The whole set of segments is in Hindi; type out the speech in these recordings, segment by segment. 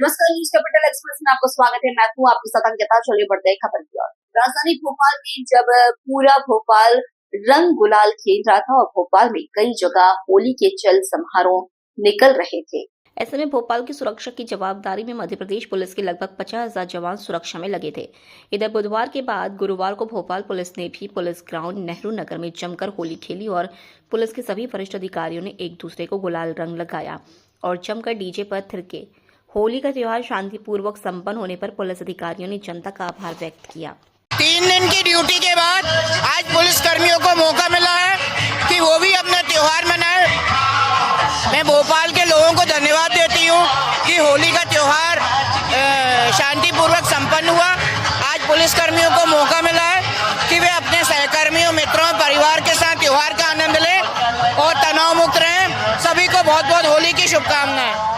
नमस्कार, न्यूज कैपिटल एक्सप्रेस में आपको स्वागत है। मैं हूं आपके साथ अंकिता। चलिए बढ़ते हैं खबर की ओर। राजधानी भोपाल में जब पूरा भोपाल रंग गुलाल खेल रहा था और भोपाल में कई जगह होली के चल समारोह निकल रहे थे, ऐसे में भोपाल की सुरक्षा की जवाबदारी में मध्य प्रदेश पुलिस के लगभग 50,000 जवान सुरक्षा में लगे थे। इधर बुधवार के बाद गुरुवार को भोपाल पुलिस ने भी पुलिस ग्राउंड नेहरू नगर में जमकर होली खेली और पुलिस के सभी वरिष्ठ अधिकारियों ने एक दूसरे को गुलाल रंग लगाया और जमकर डीजे पर थिरके। होली का त्योहार शांतिपूर्वक संपन्न होने पर पुलिस अधिकारियों ने जनता का आभार व्यक्त किया। 3 दिन की ड्यूटी के बाद आज पुलिस कर्मियों को मौका मिला है कि वो भी अपना त्योहार मनाए। मैं भोपाल के लोगों को धन्यवाद देती हूँ कि होली का त्योहार शांतिपूर्वक संपन्न हुआ। आज पुलिस कर्मियों को मौका मिला है कि वे अपने सहकर्मियों, मित्रों, परिवार के साथ त्योहार का आनंद लें और तनाव मुक्त रहें। सभी को बहुत बहुत होली की शुभकामनाएं।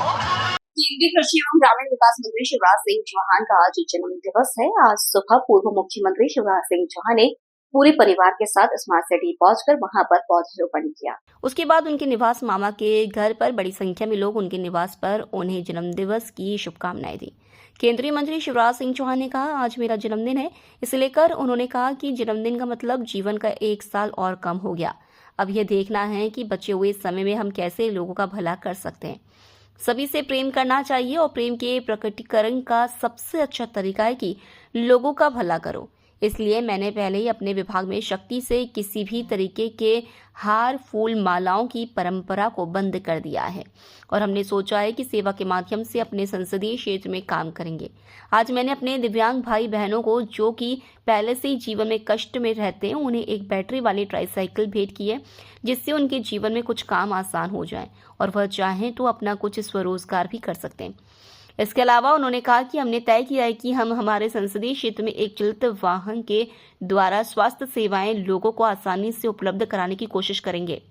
केंद्रीय कृषि एवं ग्रामीण विकास मंत्री शिवराज सिंह चौहान का आज जन्म दिवस है। आज सुबह पूर्व मुख्यमंत्री शिवराज सिंह चौहान ने पूरे परिवार के साथ स्मार्ट सिटी पहुंचकर वहां पर पौधरोपण किया। उसके बाद उनके निवास मामा के घर पर बड़ी संख्या में लोग उनके निवास पर उन्हें जन्मदिवस की शुभकामनाएं दी। केंद्रीय मंत्री शिवराज सिंह चौहान ने कहा, आज मेरा जन्मदिन है। इसे लेकर उन्होंने कहा कि जन्मदिन का मतलब जीवन का 1 साल और कम हो गया। अब यह देखना है कि बचे हुए समय में हम कैसे लोगों का भला कर सकते हैं। सभी से प्रेम करना चाहिए और प्रेम के प्रकटीकरण का सबसे अच्छा तरीका है कि लोगों का भला करो। इसलिए मैंने पहले ही अपने विभाग में शक्ति से किसी भी तरीके के हार, फूल, मालाओं की परंपरा को बंद कर दिया है और हमने सोचा है कि सेवा के माध्यम से अपने संसदीय क्षेत्र में काम करेंगे। आज मैंने अपने दिव्यांग भाई बहनों को, जो कि पहले से ही जीवन में कष्ट में रहते हैं, उन्हें एक बैटरी वाली ट्राईसाइकिल भेंट की है, जिससे उनके जीवन में कुछ काम आसान हो जाए और वह चाहें तो अपना कुछ स्वरोजगार भी कर सकते हैं। इसके अलावा उन्होंने कहा कि हमने तय किया है कि हम हमारे संसदीय क्षेत्र में एक चलित वाहन के द्वारा स्वास्थ्य सेवाएं लोगों को आसानी से उपलब्ध कराने की कोशिश करेंगे।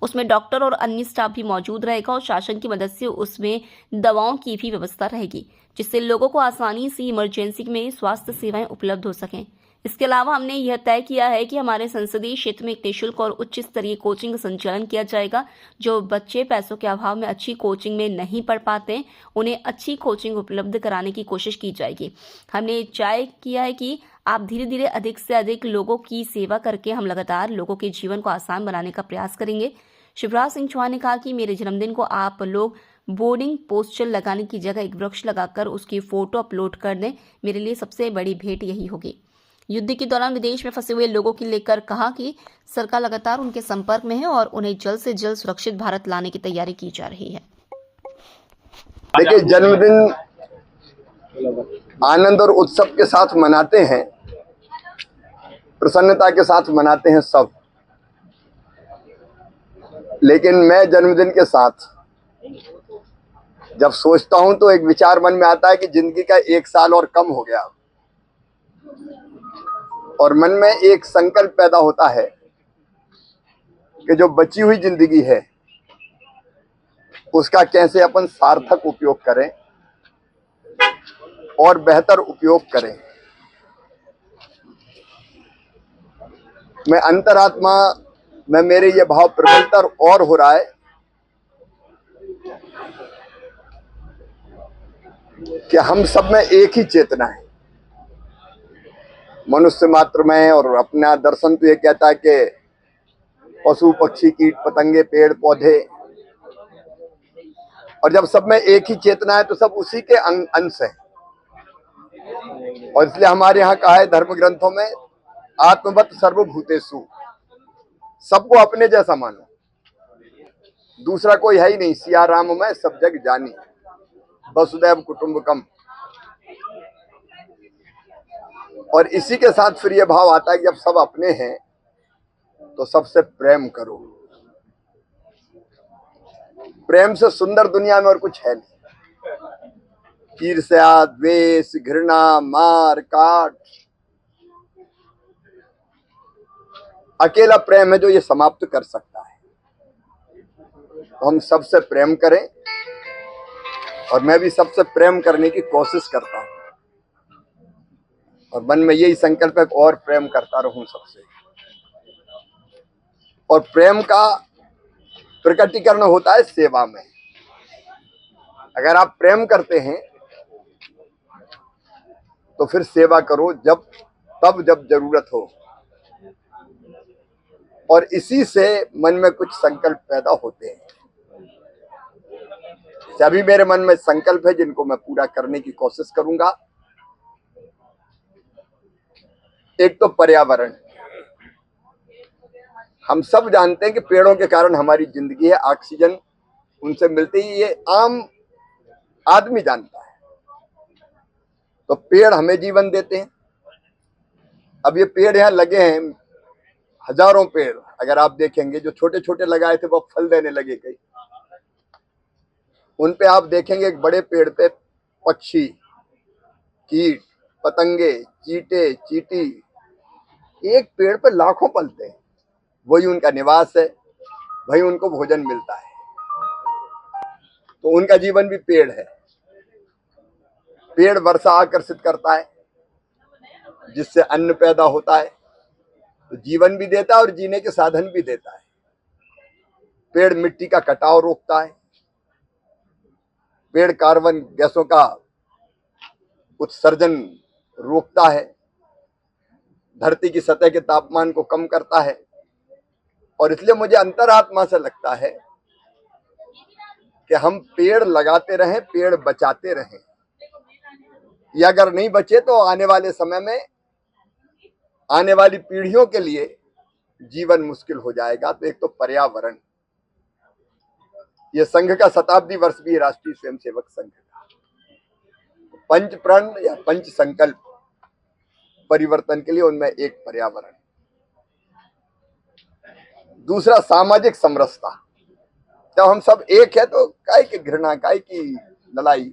उसमें डॉक्टर और अन्य स्टाफ भी मौजूद रहेगा और शासन की मदद से उसमें दवाओं की भी व्यवस्था रहेगी, जिससे लोगों को आसानी से इमरजेंसी में स्वास्थ्य सेवाएं उपलब्ध हो सकें। इसके अलावा हमने यह तय किया है कि हमारे संसदीय क्षेत्र में एक निःशुल्क और उच्च स्तरीय कोचिंग का संचालन किया जाएगा। जो बच्चे पैसों के अभाव में अच्छी कोचिंग में नहीं पढ़ पाते, उन्हें अच्छी कोचिंग उपलब्ध कराने की कोशिश की जाएगी। हमने तय किया है कि आप धीरे धीरे अधिक से अधिक लोगों की सेवा करके हम लगातार लोगों के जीवन को आसान बनाने का प्रयास करेंगे। शिवराज सिंह चौहान ने कहा कि मेरे जन्मदिन को आप लोग बोर्डिंग पोस्टर लगाने की जगह एक वृक्ष लगाकर उसकी फोटो अपलोड कर दें। मेरे लिए सबसे बड़ी भेंट यही होगी। युद्ध के दौरान विदेश में फंसे हुए लोगों को लेकर कहा कि सरकार लगातार उनके संपर्क में है और उन्हें जल्द से जल्द सुरक्षित भारत लाने की तैयारी की जा रही है। देखिए, जन्मदिन आनंद और उत्सव के साथ मनाते हैं, प्रसन्नता के साथ मनाते हैं सब। लेकिन मैं जन्मदिन के साथ जब सोचता हूं तो एक विचार मन में आता है कि जिंदगी का 1 साल और कम हो गया और मन में एक संकल्प पैदा होता है कि जो बची हुई जिंदगी है उसका कैसे अपन सार्थक उपयोग करें और बेहतर उपयोग करें। मैं अंतरात्मा में मेरे ये भाव प्रबलतर और हो रहा है कि हम सब में एक ही चेतना है, मनुष्य मात्र में। और अपना दर्शन तो ये कहता है कि पशु, पक्षी, कीट, पतंगे, पेड़, पौधे, और जब सब में एक ही चेतना है तो सब उसी के अंश हैं। और इसलिए हमारे यहाँ कहा है धर्म ग्रंथों में, आत्मवत् सर्वभूतेषु, सबको अपने जैसा मानो, दूसरा कोई है ही नहीं। सिया राम में सब जग जानी, वसुदैव कुटुंबकम। और इसी के साथ फिर ये भाव आता है कि जब सब अपने हैं तो सबसे प्रेम करो। प्रेम से सुंदर दुनिया में और कुछ है नहीं। ईर्ष्या, द्वेष, घृणा, मार काट, अकेला प्रेम है जो ये समाप्त कर सकता है। तो हम सबसे प्रेम करें और मैं भी सबसे प्रेम करने की कोशिश करता हूं और मन में यही संकल्प है और प्रेम करता रहूं सबसे। और प्रेम का प्रकटीकरण होता है सेवा में। अगर आप प्रेम करते हैं तो फिर सेवा करो जब जरूरत हो, और इसी से मन में कुछ संकल्प पैदा होते हैं। सभी मेरे मन में संकल्प है जिनको मैं पूरा करने की कोशिश करूंगा। एक तो पर्यावरण, हम सब जानते हैं कि पेड़ों के कारण हमारी जिंदगी है, ऑक्सीजन उनसे मिलती ही, ये आम आदमी जानता है। तो पेड़ हमें जीवन देते हैं। अब ये पेड़ यहाँ लगे हैं, हजारों पेड़, अगर आप देखेंगे जो छोटे छोटे लगाए थे वो फल देने लगे कई, उन पे आप देखेंगे एक बड़े पेड़ पे पक्षी, कीट, पतंगे, चींटे, चींटी, एक पेड़ पे लाखों पलते हैं। वही उनका निवास है, वही उनको भोजन मिलता है। तो उनका जीवन भी पेड़ है। पेड़ वर्षा आकर्षित करता है जिससे अन्न पैदा होता है, तो जीवन भी देता है और जीने के साधन भी देता है। पेड़ मिट्टी का कटाव रोकता है। पेड़ कार्बन गैसों का उत्सर्जन रोकता है, धरती की सतह के तापमान को कम करता है। और इसलिए मुझे अंतरात्मा से लगता है कि हम पेड़ लगाते रहें, पेड़ बचाते रहें। ये अगर नहीं बचे तो आने वाले समय में आने वाली पीढ़ियों के लिए जीवन मुश्किल हो जाएगा। तो एक तो पर्यावरण, ये संघ का शताब्दी वर्ष भी राष्ट्रीय स्वयंसेवक संघ का पंच प्रण या पंच संकल्प परिवर्तन के लिए, उनमें एक पर्यावरण। दूसरा सामाजिक समरसता। जब हम सब एक है तो काय की घृणा, काय की लड़ाई,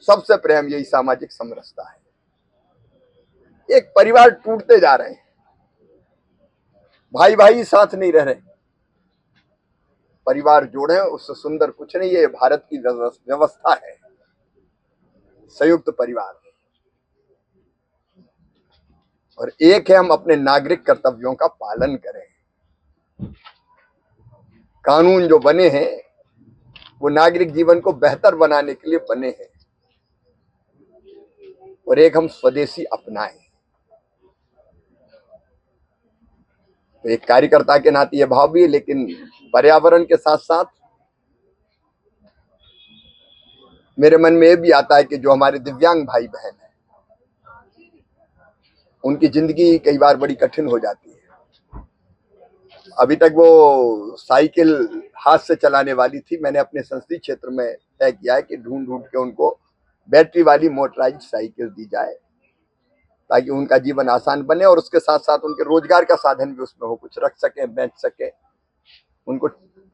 सबसे प्रेम, यही सामाजिक समरसता है। एक परिवार टूटते जा रहे हैं, भाई भाई साथ नहीं रह रहे, परिवार जोड़े, उससे सुंदर कुछ नहीं। ये भारत की व्यवस्था है, संयुक्त परिवार। और एक है हम अपने नागरिक कर्तव्यों का पालन करें। कानून जो बने हैं वो नागरिक जीवन को बेहतर बनाने के लिए बने हैं। और एक हम स्वदेशी अपनाएं। तो एक कार्यकर्ता के नाते ये भाव भी है, लेकिन पर्यावरण के साथ साथ मेरे मन में ये भी आता है कि जो हमारे दिव्यांग भाई बहन हैं, उनकी जिंदगी कई बार बड़ी कठिन हो जाती है। अभी तक वो साइकिल हाथ से चलाने वाली थी, मैंने अपने संसदीय क्षेत्र में तय किया है कि ढूंढ ढूंढ के उनको बैटरी वाली मोटराइज्ड साइकिल दी जाए, ताकि उनका जीवन आसान बने और उसके साथ साथ उनके रोजगार का साधन भी उसमें हो, कुछ रख सके, बेच सके। उनको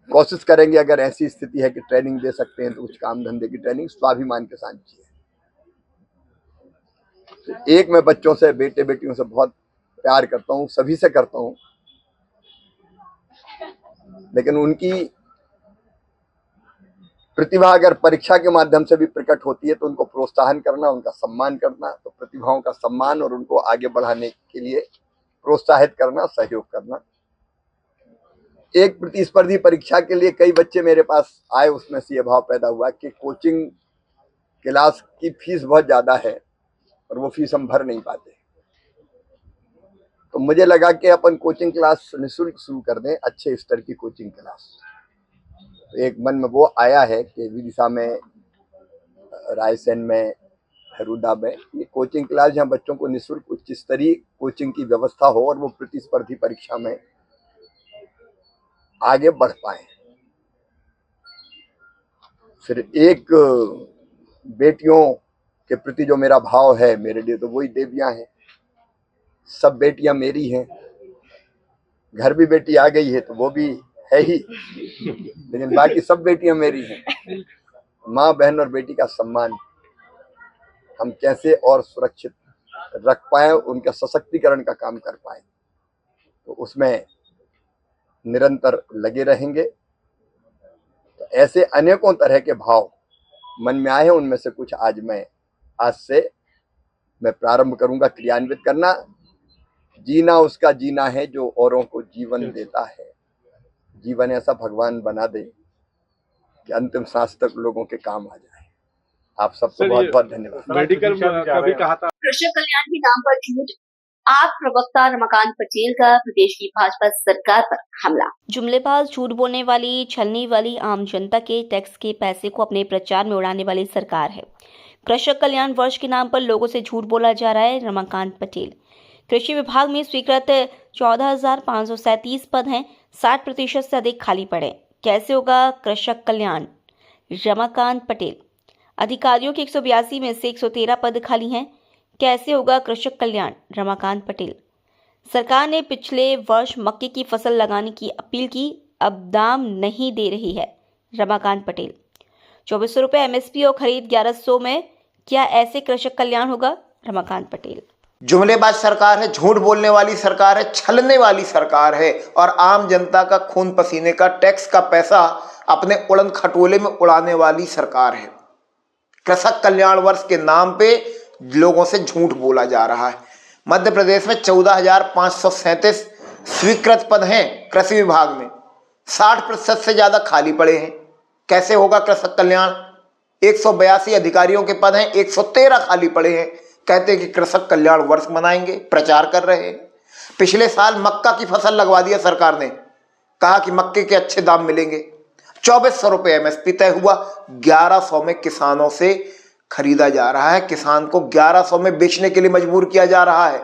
कोशिश करेंगे, अगर ऐसी स्थिति है कि ट्रेनिंग दे सकते हैं तो कुछ काम धंधे की ट्रेनिंग स्वाभिमान के साथ चाहिए। तो एक, मैं बच्चों से, बेटे बेटियों से बहुत प्यार करता हूँ, सभी से करता हूँ, लेकिन उनकी प्रतिभा अगर परीक्षा के माध्यम से भी प्रकट होती है तो उनको प्रोत्साहन करना, उनका सम्मान करना, तो प्रतिभाओं का सम्मान और उनको आगे बढ़ाने के लिए प्रोत्साहित करना, सहयोग करना। एक प्रतिस्पर्धी परीक्षा के लिए कई बच्चे मेरे पास आए, उसमें से यह भाव पैदा हुआ कि कोचिंग क्लास की फीस बहुत ज्यादा है और वो फीस हम भर नहीं पाते। तो मुझे लगा कि अपन कोचिंग क्लास निःशुल्क शुरू कर दें, अच्छे स्तर की कोचिंग क्लास। तो एक मन में वो आया है कि विदिशा में, रायसेन में, हरुदा में ये कोचिंग क्लास, जहाँ बच्चों को निःशुल्क उच्च स्तरीय कोचिंग की व्यवस्था हो और वो प्रतिस्पर्धी परीक्षा में आगे बढ़ पाए। फिर एक, बेटियों के प्रति जो मेरा भाव है, मेरे लिए तो वही देवियां हैं। सब बेटियां मेरी हैं। घर भी बेटी आ गई है तो वो भी है ही, लेकिन बाकी सब बेटियां मेरी हैं। माँ, बहन और बेटी का सम्मान हम कैसे और सुरक्षित रख पाए, उनके सशक्तिकरण का काम कर पाए, तो उसमें निरंतर लगे रहेंगे। तो ऐसे अनेकों तरह के भाव मन में आए हैं, उनमें से कुछ आज से मैं प्रारंभ करूंगा क्रियान्वित करना। जीना उसका जीना है जो औरों को जीवन देता है। जीवन ऐसा भगवान बना दे कि अंतिम सांस तक लोगों के काम आ जाए। आप सबको सर, बहुत ये बहुत धन्यवाद। मेडिकल कभी कहा था कृषक कल्याण के नाम पर झूठ, आप प्रवक्ता रमाकांत पटेल का प्रदेश की भाजपा सरकार पर हमला। जुमलेबाज, झूठ बोलने वाली, छलने वाली, आम जनता के टैक्स के पैसे को अपने प्रचार में उड़ाने वाली सरकार है। कृषक कल्याण वर्ष के नाम पर लोगों से झूठ बोला जा रहा है। रमाकांत पटेल, कृषि विभाग में स्वीकृत 14,537 पद हैं, 60% से अधिक खाली पड़े। कैसे होगा कृषक कल्याण? रमाकांत पटेल, अधिकारियों के 182 में से 113 पद खाली हैं। कैसे होगा कृषक कल्याण? रमाकांत पटेल, सरकार ने पिछले वर्ष मक्के की फसल लगाने की अपील की, अब दाम नहीं दे रही है। रमाकांत पटेल, 2400 रुपये MSP और खरीद 1100 में, क्या ऐसे कृषक कल्याण होगा? रमाकांत पटेल, जुमलेबाज सरकार है, झूठ बोलने वाली सरकार है, छलने वाली सरकार है और आम जनता का खून पसीने का टैक्स का पैसा अपने उड़न खटोले में उड़ाने वाली सरकार है। कृषक कल्याण वर्ष के नाम पे लोगों से झूठ बोला जा रहा है। मध्य प्रदेश में 14,537 स्वीकृत पद हैं कृषि विभाग में, 60% से ज्यादा खाली पड़े हैं। कैसे होगा कृषक कल्याण? 182 अधिकारियों के पद हैं, 113 खाली पड़े हैं। कहते हैं कि कृषक कल्याण वर्ष मनाएंगे, प्रचार कर रहे हैं। पिछले साल मक्का की फसल लगवा दिया सरकार ने, कहा कि मक्के के अच्छे दाम मिलेंगे। 2400 रुपये MSP तय हुआ, 1100 में किसानों से खरीदा जा रहा है। किसान को 1100 में बेचने के लिए मजबूर किया जा रहा है।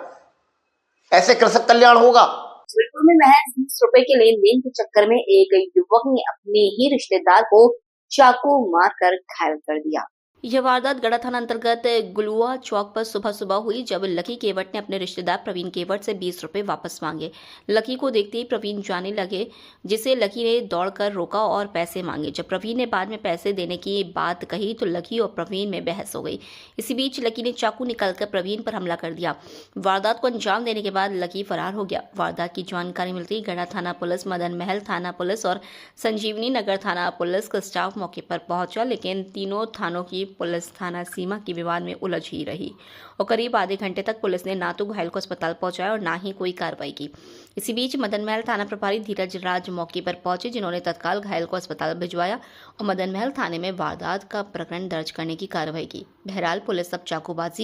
ऐसे कृषक कल्याण होगा? जबलपुर में महज 20 रुपए के लेन देन के चक्कर में एक युवक ने अपने ही रिश्तेदार को चाकू मारकर घायल कर दिया। यह वारदात गढ़ा थाना अंतर्गत गुलुआ चौक पर सुबह सुबह हुई, जब लकी केवट ने अपने रिश्तेदार प्रवीण केवट से 20 रुपए वापस मांगे। लकी को देखते ही प्रवीण जाने लगे, जिसे लकी ने दौड़कर रोका और पैसे मांगे। जब प्रवीण ने बाद में पैसे देने की बात कही तो लकी और प्रवीण में बहस हो गई। इसी बीच लकी ने चाकू निकालकर प्रवीण पर हमला कर दिया। वारदात को अंजाम देने के बाद लकी फरार हो गया। वारदात की जानकारी मिलती गढ़ा थाना पुलिस, मदन महल थाना पुलिस और संजीवनी नगर थाना पुलिस का स्टाफ मौके पर पहुंचा, लेकिन तीनों थानों की पुलिस थाना सीमा के विवाद में उलझ ही रही और करीब आधे घंटे तक पुलिस ने ना तो घायल को अस्पताल पहुंचाया और ना ही कोई कार्रवाई की। इसी बीच मदन महल थाना प्रभारी धीरज राज मौके पर पहुंचे, जिन्होंने तत्काल घायल को अस्पताल भिजवाया और मदन महल थाने में वारदात का प्रकरण दर्ज करने की कार्रवाई की। बहरहाल पुलिस अब चाकूबाज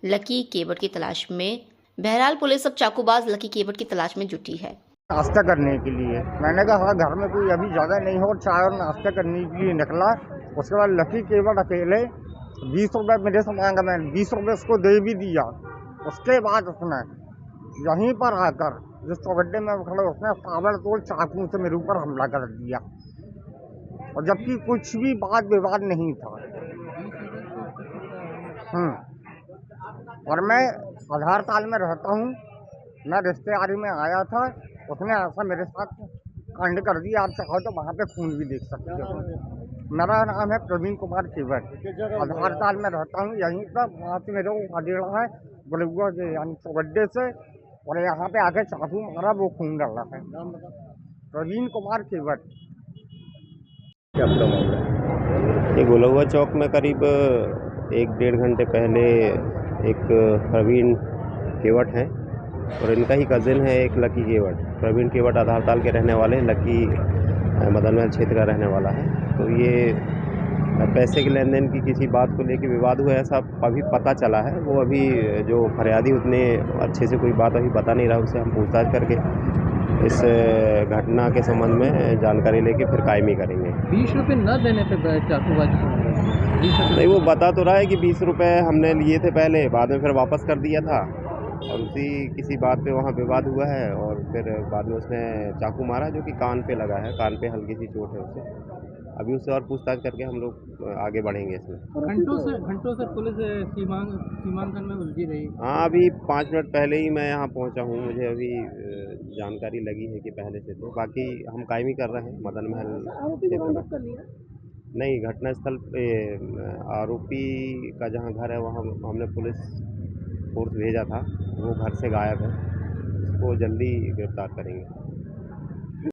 लकी केवट की तलाश में जुटी है। नाश्ता करने के लिए मैंने कहा घर में कोई अभी ज़्यादा नहीं हो, चाय और नाश्ता करने के लिए निकला। उसके बाद लकी केवट अकेले 20 रुपये मेरे से मांगा, मैंने 20 रुपये उसको दे भी दिया। उसके बाद उसने यहीं पर आकर जिस चौगड्डे में खड़े उसने ताबड़तोड़ चाकू से मेरे ऊपर हमला कर दिया, और जबकि कुछ भी वाद विवाद नहीं था। और मैं आधार ताल में रहता हूँ, मैं रिश्तेदारी में आया था, उसने ऐसा मेरे साथ कांड कर दिया। आप चाहो तो वहाँ पे खून भी देख सकते हो। मेरा नाम है प्रवीण कुमार केवट, आधार ताल में रहता हूँ यहीं पर। वहाँ से मेरे को खदेड़ा है गुलुआ के यानी चौगड्डे से, और यहाँ पे आके चाकू मारा, वो खून डाल रहा है। प्रवीण कुमार केवट। ये गुलुआ चौक में करीब 1-1.5 घंटे पहले एक प्रवीण केवट हैं और इनका ही कज़िन है एक लकी केवट। प्रवीण केवट आधार ताल के रहने वाले हैं, लकी मदन महल क्षेत्र का रहने वाला है। तो ये पैसे के लेन देन की किसी बात को लेकर विवाद हुआ, ऐसा अभी पता चला है। वो अभी जो फरियादी उतने अच्छे से कोई बात अभी बता नहीं रहा, उससे हम पूछताछ करके इस घटना के संबंध में जानकारी लेके फिर कायमी करेंगे। 20 रुपये न देने पे चाकूबाजी नहीं, वो बता तो रहा है कि 20 रुपये हमने लिए थे पहले, बाद में फिर वापस कर दिया था, और उसी किसी बात पे वहाँ विवाद हुआ है और फिर बाद में उसने चाकू मारा, जो कि कान पे लगा है, कान पे हल्की सी चोट है उसे। अभी उससे और पूछताछ करके हम लोग आगे बढ़ेंगे इसमें। घंटों से पुलिस सीमांकन में उलझी रही। हाँ, अभी 5 मिनट पहले ही मैं यहाँ पहुँचा हूँ, मुझे अभी जानकारी लगी है कि पहले से। तो बाकी हम कायमी कर रहे हैं मदन महल क्षेत्र में। नहीं, घटनास्थल पे आरोपी का जहाँ घर है वहाँ हमने पुलिस फोर्स भेजा था, वो घर से गायब है, उसको जल्दी गिरफ्तार करेंगे।